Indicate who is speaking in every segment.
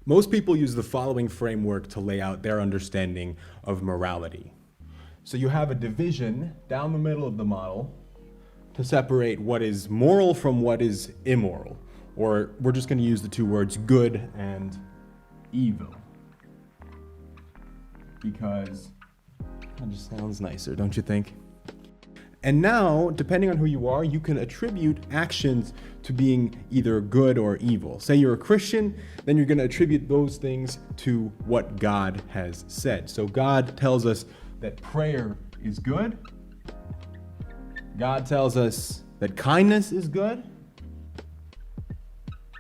Speaker 1: Most people use the following framework to lay out their understanding of morality. So you have a division down the middle of the model to separate what is moral from what is immoral. Or we're just going to use the two words good and evil. Because that just sounds nicer, don't you think? And now, depending on who you are, you can attribute actions to being either good or evil. Say you're a Christian, then you're going to attribute those things to what God has said. So God tells us that prayer is good. God tells us that kindness is good.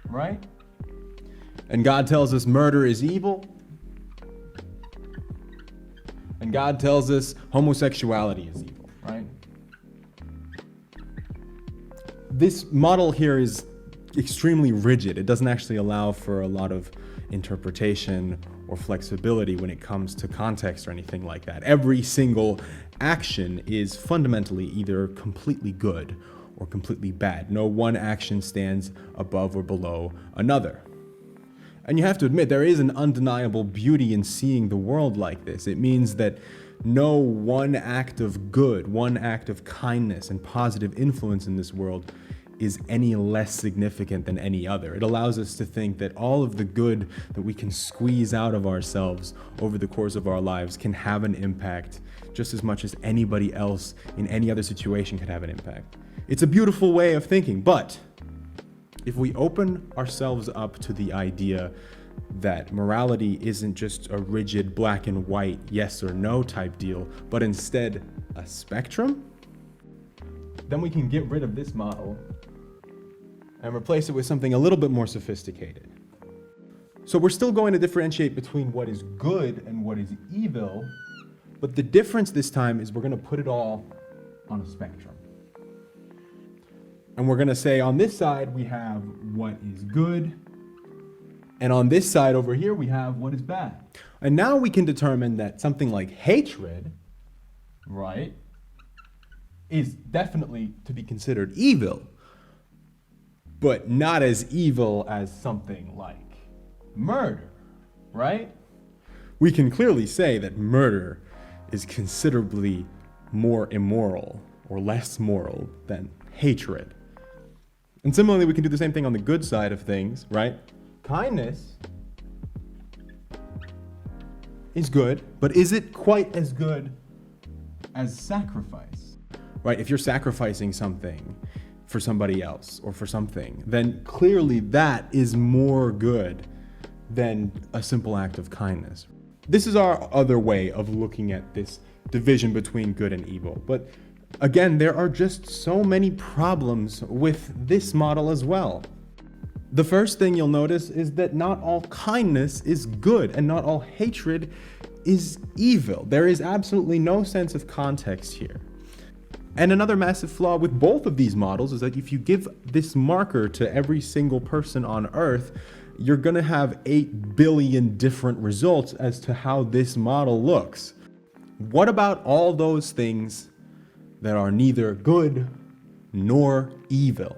Speaker 1: Right? And God tells us murder is evil. And God tells us homosexuality is evil, right? This model here is extremely rigid. It doesn't actually allow for a lot of interpretation or flexibility when it comes to context or anything like that. Every single action is fundamentally either completely good or completely bad. No one action stands above or below another. And you have to admit, there is an undeniable beauty in seeing the world like this. It means that no one act of good, one act of kindness and positive influence in this world is any less significant than any other. It allows us to think that all of the good that we can squeeze out of ourselves over the course of our lives can have an impact just as much as anybody else in any other situation could have an impact. It's a beautiful way of thinking, but if we open ourselves up to the idea that morality isn't just a rigid black and white yes or no type deal, but instead a spectrum, then we can get rid of this model and replace it with something a little bit more sophisticated. So we're still going to differentiate between what is good and what is evil, but the difference this time is we're going to put it all on a spectrum. And we're going to say on this side we have what is good, and on this side over here we have what is bad. And now we can determine that something like hatred, right, is definitely to be considered evil, but not as evil as something like murder, right? We can clearly say that murder is considerably more immoral or less moral than hatred. And similarly, we can do the same thing on the good side of things, right? Kindness is good, but is it quite as good as sacrifice? Right? If you're sacrificing something for somebody else or for something, then clearly that is more good than a simple act of kindness. This is our other way of looking at this division between good and evil. But again, there are just so many problems with this model as well. The first thing you'll notice is that not all kindness is good and not all hatred is evil. There is absolutely no sense of context here. And another massive flaw with both of these models is that if you give this marker to every single person on Earth, you're going to have 8 billion different results as to how this model looks. What about all those things that are neither good nor evil?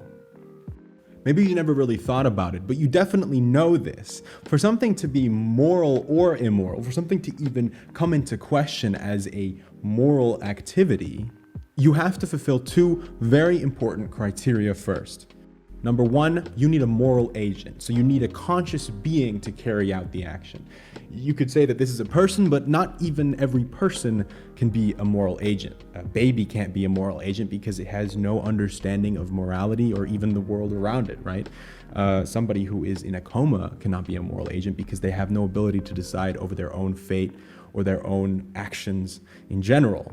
Speaker 1: Maybe you never really thought about it, but you definitely know this. For something to be moral or immoral, for something to even come into question as a moral activity, you have to fulfill 2 very important criteria first. Number 1, you need a moral agent. So you need a conscious being to carry out the action. You could say that this is a person, but not even every person can be a moral agent. A baby can't be a moral agent because it has no understanding of morality or even the world around it, right? Somebody who is in a coma cannot be a moral agent because they have no ability to decide over their own fate or their own actions in general.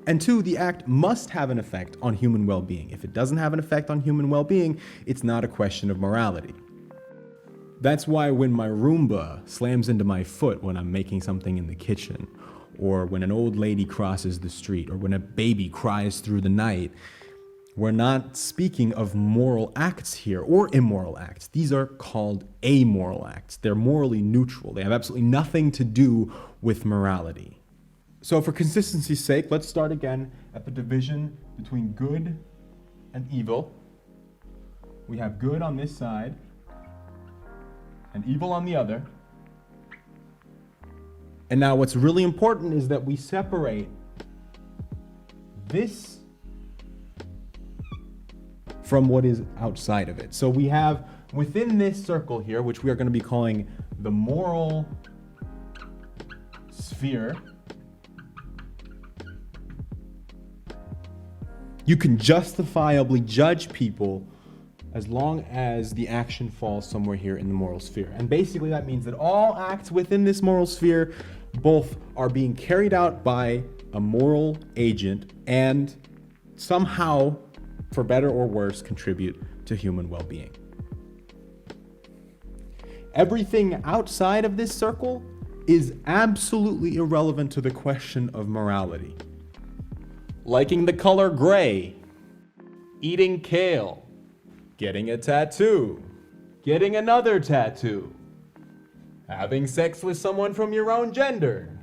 Speaker 1: And 2, the act must have an effect on human well-being. If it doesn't have an effect on human well-being, it's not a question of morality. That's why when my Roomba slams into my foot when I'm making something in the kitchen, or when an old lady crosses the street, or when a baby cries through the night, we're not speaking of moral acts here or immoral acts. These are called amoral acts. They're morally neutral. They have absolutely nothing to do with morality. So for consistency's sake, let's start again at the division between good and evil. We have good on this side, and evil on the other. And now what's really important is that we separate this from what is outside of it. So we have within this circle here, which we are going to be calling the moral sphere, you can justifiably judge people as long as the action falls somewhere here in the moral sphere. And basically that means that all acts within this moral sphere both are being carried out by a moral agent and somehow, for better or worse, contribute to human well-being. Everything outside of this circle is absolutely irrelevant to the question of morality. Liking the color gray, eating kale, getting a tattoo, getting another tattoo, having sex with someone from your own gender.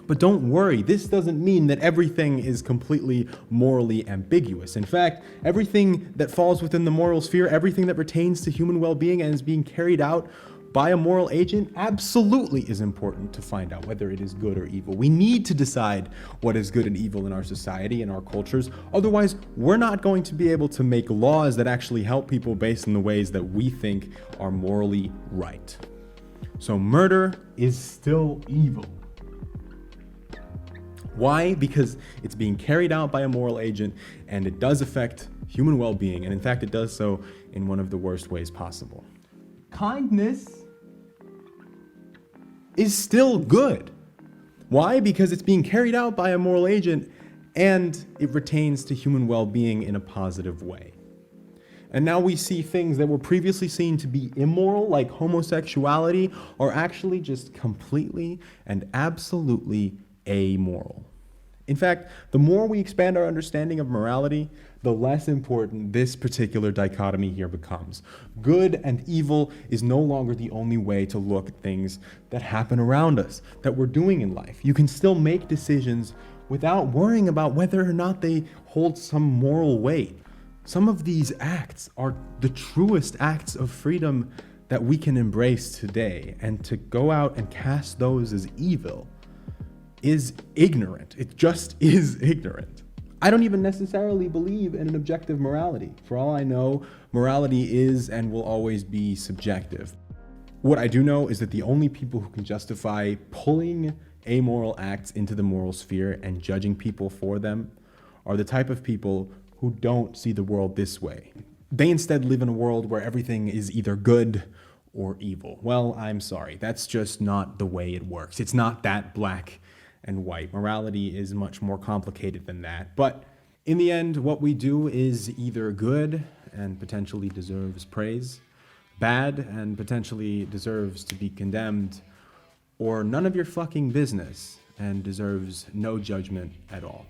Speaker 1: But don't worry, this doesn't mean that everything is completely morally ambiguous. In fact, everything that falls within the moral sphere, everything that pertains to human well-being and is being carried out by a moral agent absolutely is important to find out whether it is good or evil. We need to decide what is good and evil in our society and our cultures. Otherwise, we're not going to be able to make laws that actually help people based on the ways that we think are morally right. So murder is still evil. Why? Because it's being carried out by a moral agent and it does affect human well-being, and in fact it does so in one of the worst ways possible. Kindness is still good. Why? Because it's being carried out by a moral agent and it retains to human well-being in a positive way. And now we see things that were previously seen to be immoral, like homosexuality, are actually just completely and absolutely amoral. In fact, the more we expand our understanding of morality, the less important this particular dichotomy here becomes. Good and evil is no longer the only way to look at things that happen around us, that we're doing in life. You can still make decisions without worrying about whether or not they hold some moral weight. Some of these acts are the truest acts of freedom that we can embrace today, and to go out and cast those as evil is ignorant. It just is ignorant. I don't even necessarily believe in an objective morality. For all I know, morality is and will always be subjective. What I do know is that the only people who can justify pulling amoral acts into the moral sphere and judging people for them are the type of people who don't see the world this way. They instead live in a world where everything is either good or evil. Well, I'm sorry, that's just not the way it works. It's not that black and white. Morality is much more complicated than that. But in the end, what we do is either good and potentially deserves praise, bad and potentially deserves to be condemned, or none of your fucking business and deserves no judgment at all.